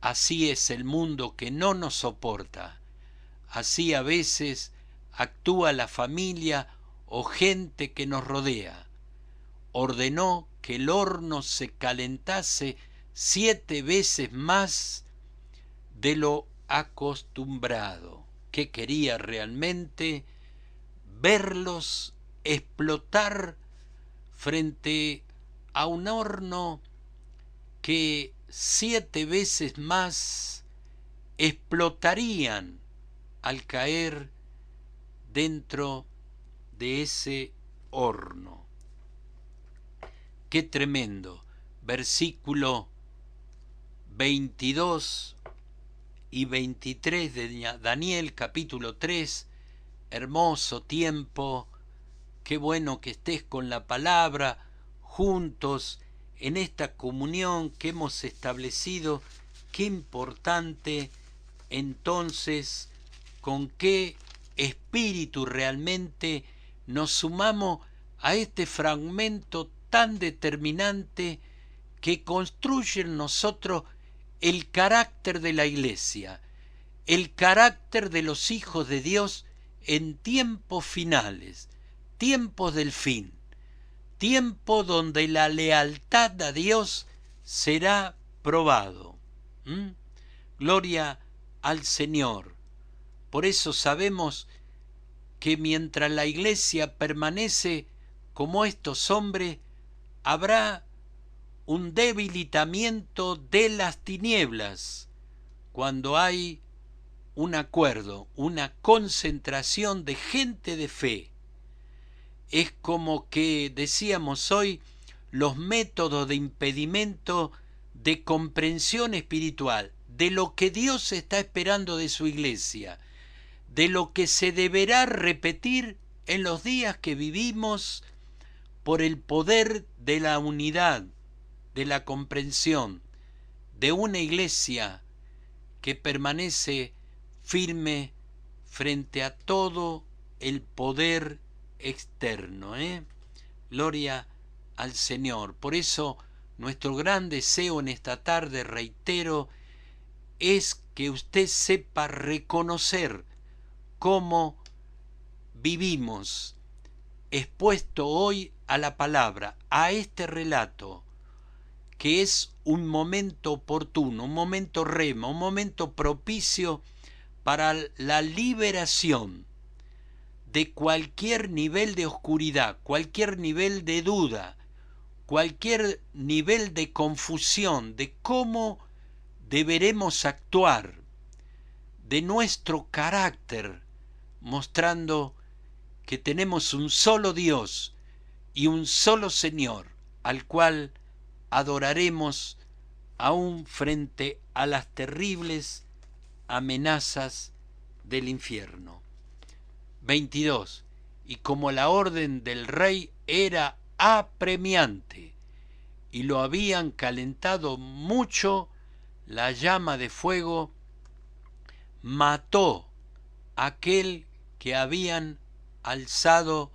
Así es el mundo que no nos soporta. Así a veces actúa la familia o gente que nos rodea. Ordenó que el horno se calentase 7 veces más de lo acostumbrado. ¿Qué quería realmente? Verlos explotar frente a un horno que 7 veces más explotarían al caer dentro de ese horno. Qué tremendo. Versículo 22 y 23 de Daniel, capítulo 3. Hermoso tiempo. Qué bueno que estés con la palabra, juntos en esta comunión que hemos establecido. Qué importante entonces con qué espíritu realmente nos sumamos a este fragmento tan determinante que construye en nosotros el carácter de la Iglesia, el carácter de los hijos de Dios en tiempos finales, tiempos del fin, tiempo donde la lealtad a Dios será probado. Gloria al Señor. Por eso sabemos que mientras la Iglesia permanece como estos hombres, habrá un debilitamiento de las tinieblas cuando hay un acuerdo, una concentración de gente de fe. Es como que decíamos hoy, los métodos de impedimento de comprensión espiritual, de lo que Dios está esperando de su Iglesia, de lo que se deberá repetir en los días que vivimos por el poder de la unidad, de la comprensión, de una Iglesia que permanece firme frente a todo el poder externo. Gloria al Señor. Por eso nuestro gran deseo en esta tarde, reitero, es que usted sepa reconocer cómo vivimos expuesto hoy a la palabra, a este relato, que es un momento oportuno, un momento rema, un momento propicio para la liberación de cualquier nivel de oscuridad, cualquier nivel de duda, cualquier nivel de confusión de cómo deberemos actuar, de nuestro carácter, mostrando que tenemos un solo Dios y un solo Señor, al cual adoraremos aún frente a las terribles amenazas del infierno. 22. Y como la orden del rey era apremiante y lo habían calentado mucho, la llama de fuego mató a aquel que habían alzado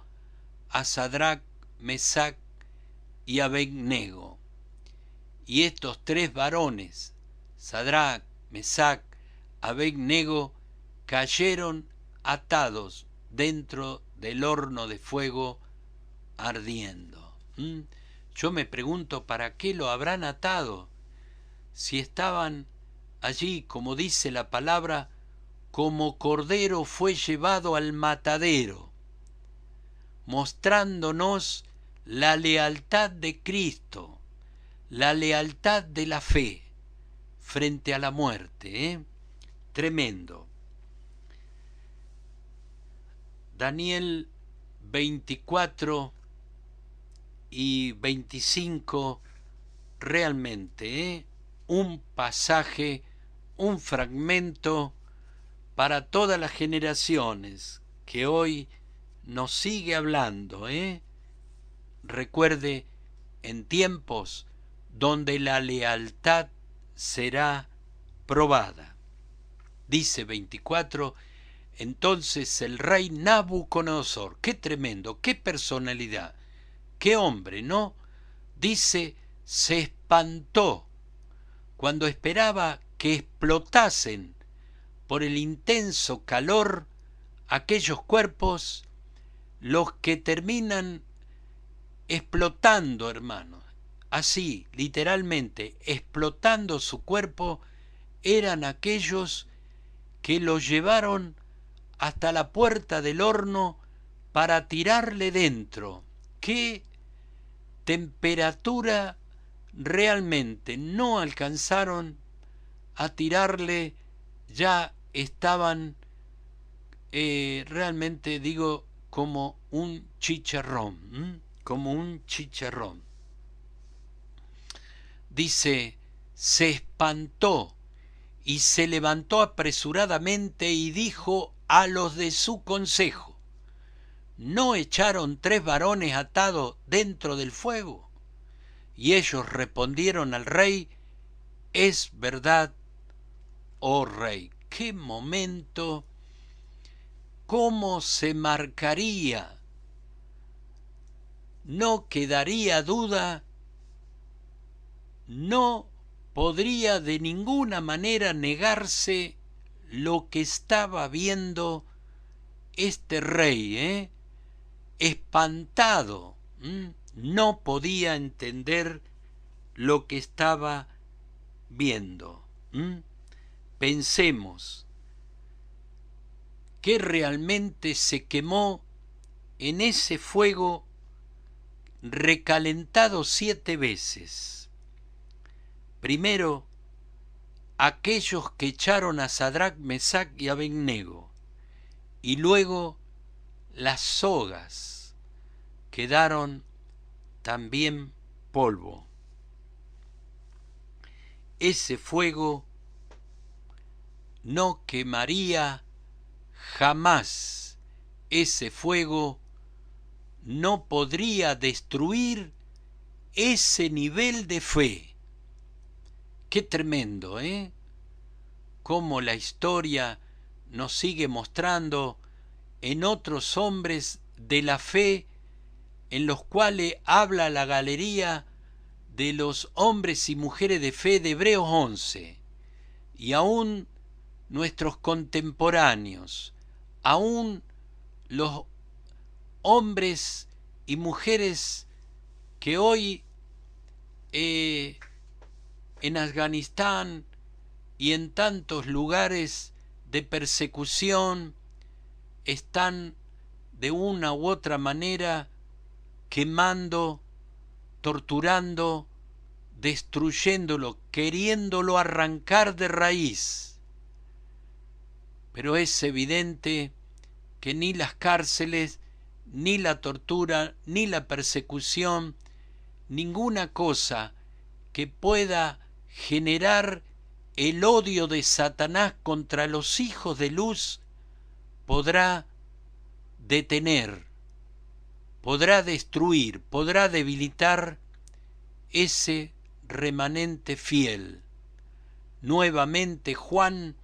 a Sadrac, Mesac y Abednego. Y estos 3 varones, Sadrac, Mesac Abed-Nego cayeron atados dentro del horno de fuego ardiendo. Yo me pregunto, ¿para qué lo habrán atado? Si estaban allí, como dice la palabra, como cordero fue llevado al matadero, mostrándonos la lealtad de Cristo, la lealtad de la fe frente a la muerte. Tremendo. Daniel 24 y 25, realmente, un pasaje, un fragmento para todas las generaciones que hoy nos sigue hablando. Recuerde, en tiempos donde la lealtad será probada. Dice 24, entonces el rey Nabucodonosor, qué tremendo, qué personalidad, qué hombre, ¿no? Dice, se espantó cuando esperaba que explotasen por el intenso calor aquellos cuerpos, los que terminan explotando, hermanos, así, literalmente, explotando su cuerpo, eran aquellos que lo llevaron hasta la puerta del horno para tirarle dentro. ¿Qué temperatura realmente no alcanzaron a tirarle? Ya estaban realmente, digo, como un chicharrón, como un chicharrón. Dice, se espantó y se levantó apresuradamente y dijo a los de su consejo, ¿no echaron 3 varones atados dentro del fuego? Y ellos respondieron al rey, es verdad, oh rey. ¡Qué momento! ¿Cómo se marcaría? No quedaría duda, no podría de ninguna manera negarse lo que estaba viendo este rey, espantado, no podía entender lo que estaba viendo. Pensemos que realmente se quemó en ese fuego recalentado 7 veces. Primero, aquellos que echaron a Sadrac, Mesac y Abed-Nego, y luego las sogas quedaron también polvo. Ese fuego no quemaría jamás, ese fuego no podría destruir ese nivel de fe. Qué tremendo, Cómo la historia nos sigue mostrando en otros hombres de la fe, en los cuales habla la galería de los hombres y mujeres de fe de Hebreos 11, y aún nuestros contemporáneos, aún los hombres y mujeres que hoy en Afganistán y en tantos lugares de persecución están de una u otra manera quemando, torturando, destruyéndolo, queriéndolo arrancar de raíz. Pero es evidente que ni las cárceles, ni la tortura, ni la persecución, ninguna cosa que pueda generar el odio de Satanás contra los hijos de luz podrá detener, podrá destruir, podrá debilitar ese remanente fiel. Nuevamente Juan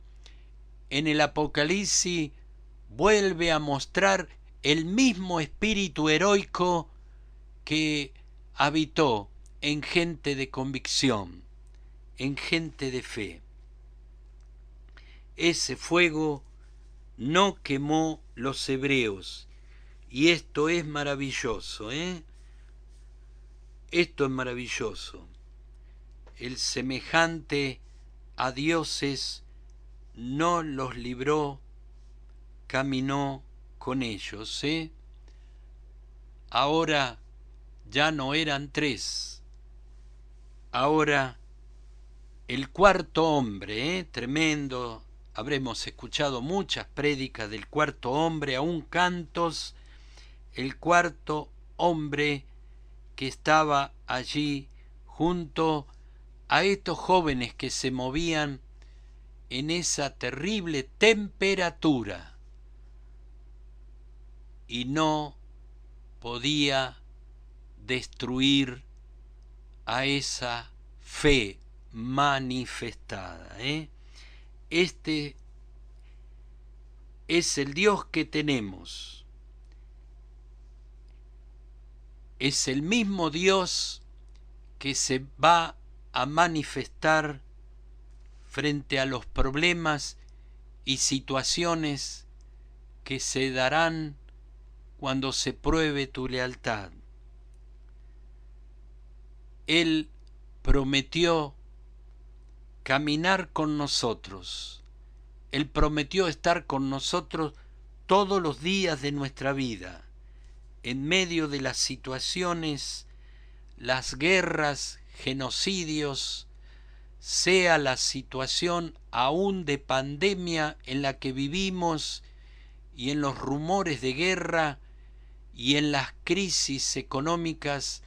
en el Apocalipsis vuelve a mostrar el mismo espíritu heroico que habitó en gente de convicción, en gente de fe. ese fuego no quemó los hebreos. Y esto es maravilloso, ¿eh? Esto es maravilloso. El semejante a dioses no los libró, caminó con ellos, ¿eh? Ahora ya no eran tres. Ahora el cuarto hombre, tremendo. Habremos escuchado muchas prédicas del cuarto hombre, aún cantos. El cuarto hombre que estaba allí junto a estos jóvenes que se movían en esa terrible temperatura y no podía destruir a esa fe manifestada. Este es el Dios que tenemos. Es el mismo Dios que se va a manifestar frente a los problemas y situaciones que se darán cuando se pruebe tu lealtad. Él prometió caminar con nosotros. Él prometió estar con nosotros todos los días de nuestra vida, en medio de las situaciones, las guerras, genocidios, sea la situación aún de pandemia en la que vivimos y en los rumores de guerra y en las crisis económicas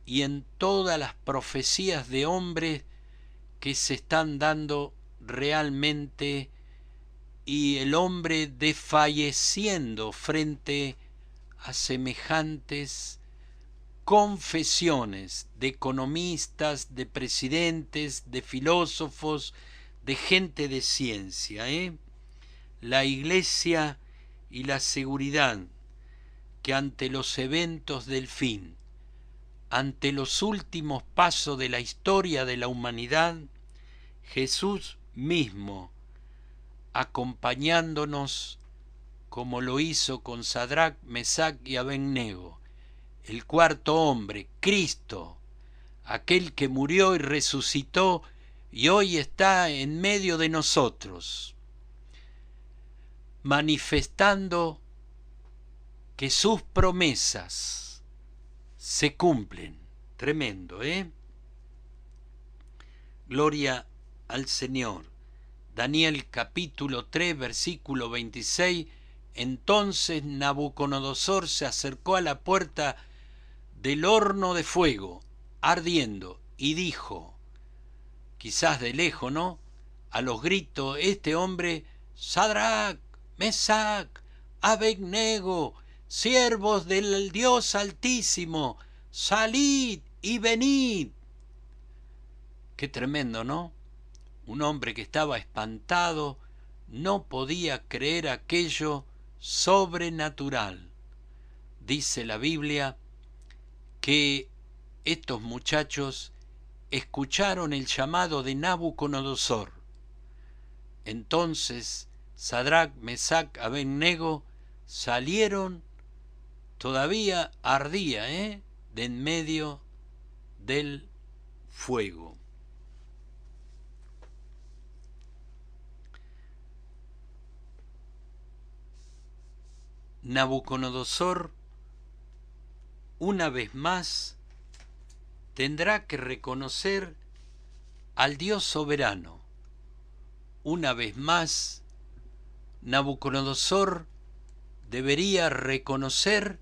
y en todas las profecías de hombres que se están dando realmente, y el hombre desfalleciendo frente a semejantes confesiones de economistas, de presidentes, de filósofos, de gente de ciencia. La Iglesia y la seguridad que ante los eventos del fin, ante los últimos pasos de la historia de la humanidad, Jesús mismo, acompañándonos como lo hizo con Sadrac, Mesac y Abednego, el cuarto hombre, Cristo, aquel que murió y resucitó y hoy está en medio de nosotros, manifestando que sus promesas se cumplen. Tremendo, Gloria al Señor. Daniel capítulo 3, versículo 26. Entonces Nabucodonosor se acercó a la puerta del horno de fuego, ardiendo, y dijo, quizás de lejos, ¿no?, a los gritos, este hombre, Sadrac, Mesac, Abednego, siervos del Dios Altísimo, salid y venid. Qué tremendo, ¿no? Un hombre que estaba espantado, no podía creer aquello sobrenatural. Dice la Biblia que estos muchachos escucharon el llamado de Nabucodonosor. Entonces Sadrac, Mesac, Abednego salieron, todavía ardía, de en medio del fuego. Nabucodonosor, una vez más, tendrá que reconocer al Dios soberano. Una vez más, Nabucodonosor debería reconocer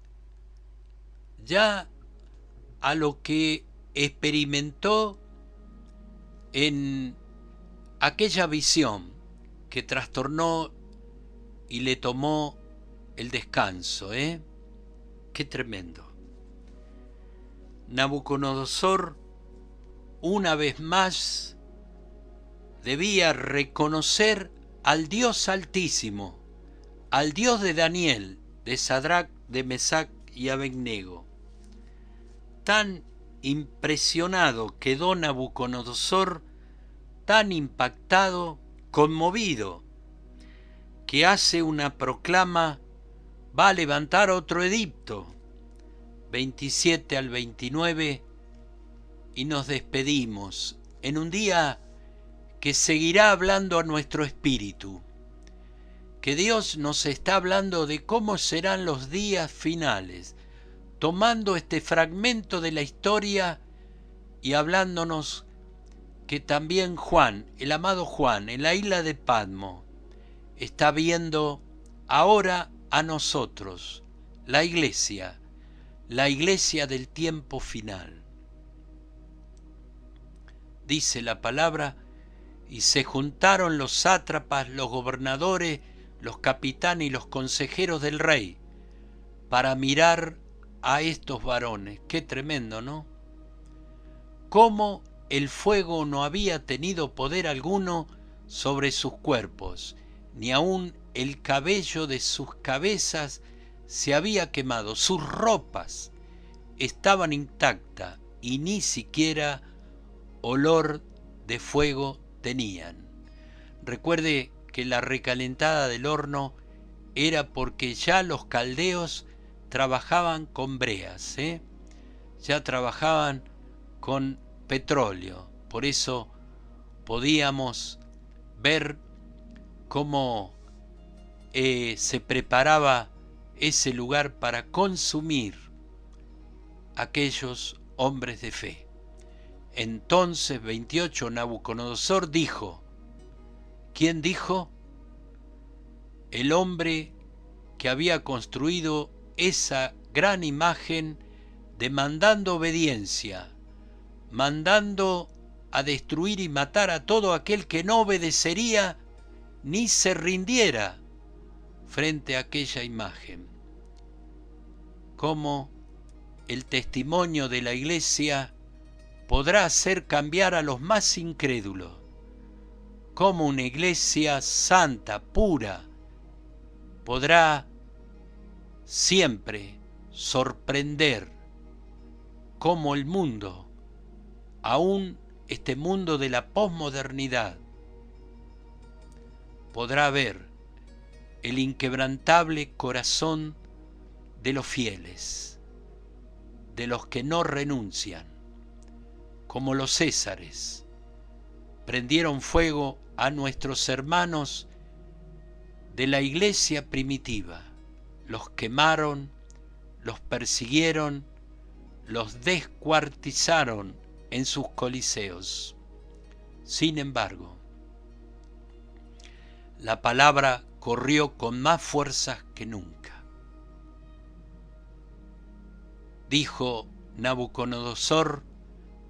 ya a lo que experimentó en aquella visión que trastornó y le tomó el descanso, Qué tremendo. Nabucodonosor, una vez más, debía reconocer al Dios Altísimo, al Dios de Daniel, de Sadrac, de Mesac y Abednego. Tan impresionado quedó Nabucodonosor, tan impactado, conmovido, que hace una proclama, va a levantar otro edicto, 27 al 29, y nos despedimos en un día que seguirá hablando a nuestro espíritu, que Dios nos está hablando de cómo serán los días finales, tomando este fragmento de la historia y hablándonos que también Juan, el amado Juan, en la isla de Patmos, está viendo ahora a nosotros, la iglesia del tiempo final. Dice la palabra, y se juntaron los sátrapas, los gobernadores, los capitanes y los consejeros del rey para mirar a estos varones. Qué tremendo, ¿no? Cómo el fuego no había tenido poder alguno sobre sus cuerpos, ni aun el cabello de sus cabezas se había quemado, sus ropas estaban intactas y ni siquiera olor de fuego tenían. Recuerde que la recalentada del horno era porque ya los caldeos trabajaban con breas, ya trabajaban con petróleo. Por eso podíamos ver cómo se preparaba ese lugar para consumir aquellos hombres de fe. Entonces 28 Nabucodonosor dijo, ¿quién dijo? El hombre que había construido esa gran imagen demandando obediencia, mandando a destruir y matar a todo aquel que no obedecería ni se rindiera frente a aquella imagen. Cómo el testimonio de la iglesia podrá hacer cambiar a los más incrédulos. Cómo una iglesia santa, pura, podrá siempre sorprender. Cómo el mundo, aún este mundo de la posmodernidad, podrá ver el inquebrantable corazón de los fieles, de los que no renuncian, como los césares, prendieron fuego a nuestros hermanos de la iglesia primitiva, los quemaron, los persiguieron, los descuartizaron en sus coliseos. Sin embargo, la palabra corrió con más fuerzas que nunca. Dijo Nabucodonosor,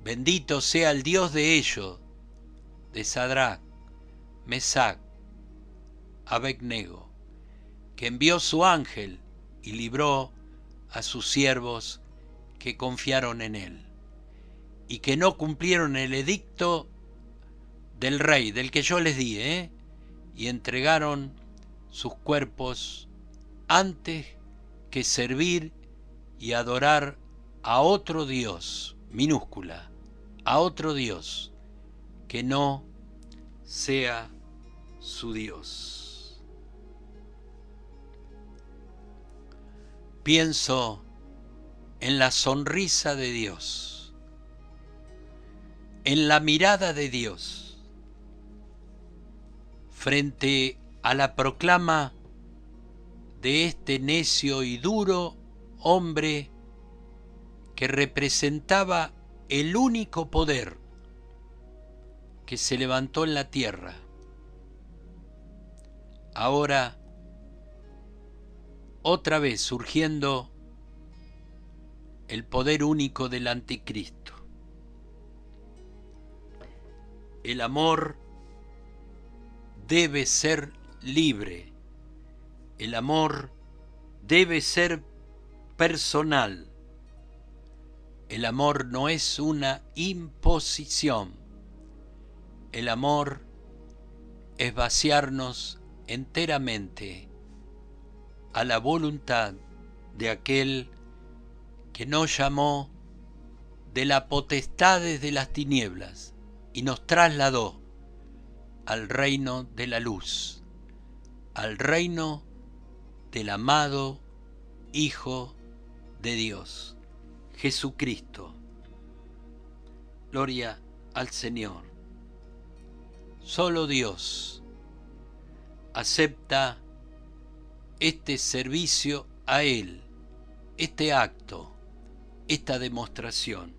bendito sea el Dios de ellos, de Sadrach, Mesach, Abednego, que envió su ángel y libró a sus siervos que confiaron en él, y que no cumplieron el edicto del rey, del que yo les di, y entregaron sus cuerpos antes que servir y adorar a otro Dios, minúscula, a otro Dios que no sea su Dios. Pienso en la sonrisa de Dios, en la mirada de Dios, frente a la proclama de este necio y duro hombre que representaba el único poder que se levantó en la tierra. Ahora, otra vez surgiendo el poder único del anticristo. El amor debe ser libre. El amor debe ser personal. El amor no es una imposición. El amor es vaciarnos enteramente a la voluntad de aquel que nos llamó de las potestades de las tinieblas y nos trasladó al reino de la luz, al reino del amado Hijo de Dios, Jesucristo. Gloria al Señor. Solo Dios acepta este servicio a Él, este acto, esta demostración.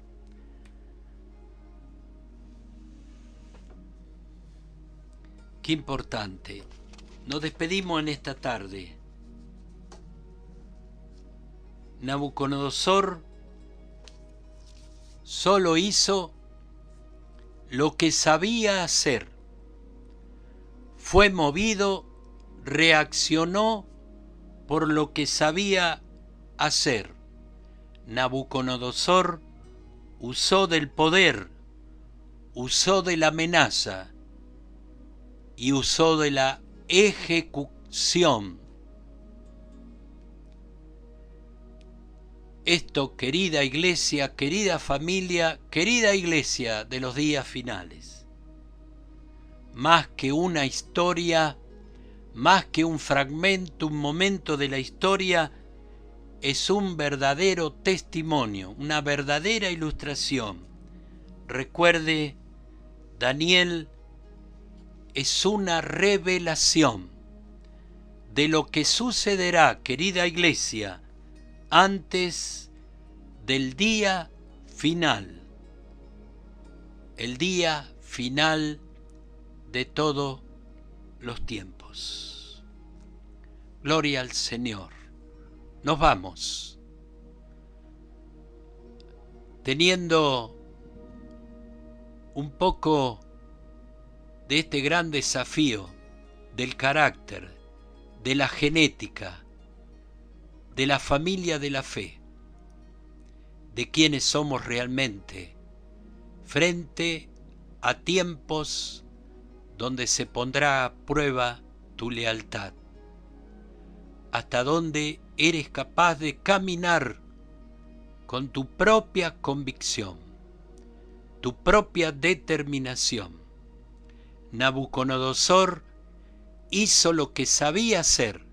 Qué importante. Nos despedimos en esta tarde. Nabucodonosor solo hizo lo que sabía hacer. Fue movido, reaccionó por lo que sabía hacer. Nabucodonosor usó del poder, usó de la amenaza y usó de la ejecución. Esto, querida iglesia, querida familia, querida iglesia de los días finales, más que una historia, más que un fragmento, un momento de la historia, es un verdadero testimonio, una verdadera ilustración. Recuerde, Daniel es una revelación de lo que sucederá, querida iglesia, antes del día final, el día final de todos los tiempos. Gloria al Señor. Nos vamos, teniendo un poco de este gran desafío del carácter, de la genética, de la familia de la fe, de quienes somos realmente, frente a tiempos donde se pondrá a prueba tu lealtad. Hasta dónde eres capaz de caminar con tu propia convicción, tu propia determinación. Nabucodonosor hizo lo que sabía hacer: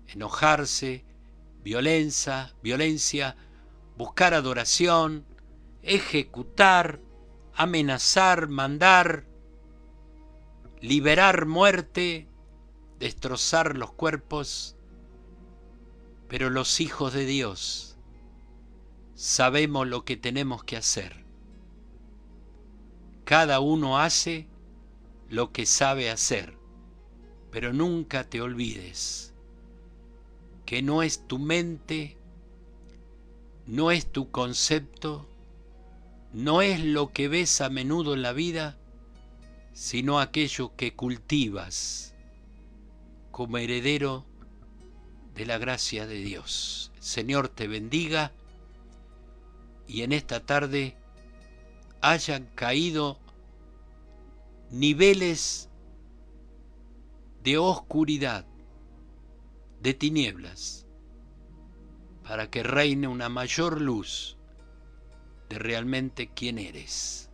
enojarse, violencia, buscar adoración, ejecutar, amenazar, mandar, liberar muerte, destrozar los cuerpos. Pero los hijos de Dios sabemos lo que tenemos que hacer. Cada uno hace lo que sabe hacer, pero nunca te olvides que no es tu mente, no es tu concepto, no es lo que ves a menudo en la vida, sino aquello que cultivas como heredero de la gracia de Dios. El Señor te bendiga y en esta tarde hayan caído niveles de oscuridad, de tinieblas, para que reine una mayor luz de realmente quién eres.